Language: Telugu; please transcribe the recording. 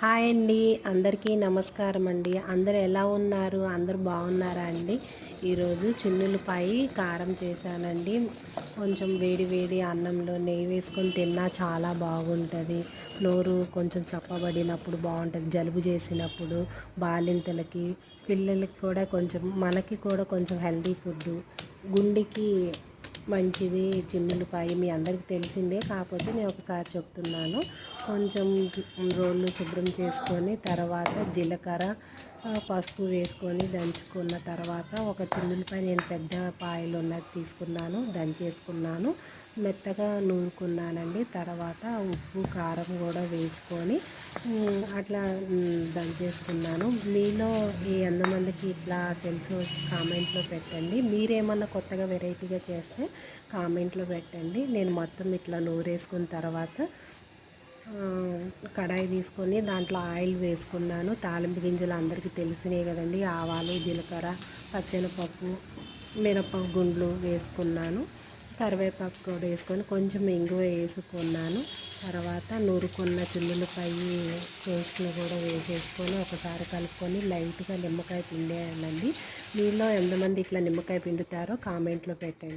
హాయ్ అండి, అందరికీ నమస్కారం అండి. అందరూ ఎలా ఉన్నారు? అందరూ బాగున్నారా అండి? ఈరోజు చిన్నులపై కారం చేశానండి. కొంచెం వేడి వేడి అన్నంలో నెయ్యి వేసుకొని తిన్నా చాలా బాగుంటుంది. నోరు కొంచెం చప్పబడినప్పుడు బాగుంటుంది. జలుబు చేసినప్పుడు, బాలింతలకి, పిల్లలకి కూడా కొంచెం, మనకి కూడా కొంచెం హెల్తీ ఫుడ్డు, గుండెకి మంచిది చిన్నులపాయి. మీ అందరికీ తెలిసిందే, కాకపోతే నేను ఒకసారి చెప్తున్నాను. కొంచెం రోళ్ళు శుభ్రం చేసుకొని తర్వాత జీలకర్ర, పసుపు వేసుకొని దంచుకున్న తర్వాత ఒక చిన్నులపాయ నేను పెద్ద పాయలు ఉన్నది తీసుకున్నాను, దంచేసుకున్నాను, మెత్తగా నూరుకున్నానండి. తర్వాత ఉప్పు కారం కూడా వేసుకొని అట్లా దంచేసుకున్నాను. మీలో ఎంతమందికి ఇట్లా తెలుసో కామెంట్లో పెట్టండి. మీరేమన్నా కొత్తగా వెరైటీగా చేస్తే కామెంట్లో పెట్టండి. నేను మొత్తం ఇట్లా నూరేసుకున్న తర్వాత కడాయి తీసుకొని దాంట్లో ఆయిల్ వేసుకున్నాను. తాలింపు గింజలు అందరికీ తెలిసినాయి కదండి. ఆవాలు, జీలకర్ర, పచ్చెనపప్పు, మినపప్పు గుండ్లు వేసుకున్నాను. కరివేపాకు కూడా వేసుకొని కొంచెం ఇంగువ వేసుకున్నాను. తర్వాత నూరుకున్న చిన్నులపై పేస్ట్ని కూడా వేసేసుకొని ఒకసారి కలుపుకొని లైట్గా నిమ్మకాయ పిండేయాలండి. మీలో ఎంతమంది ఇట్లా నిమ్మకాయ పిండుతారో కామెంట్లో పెట్టండి.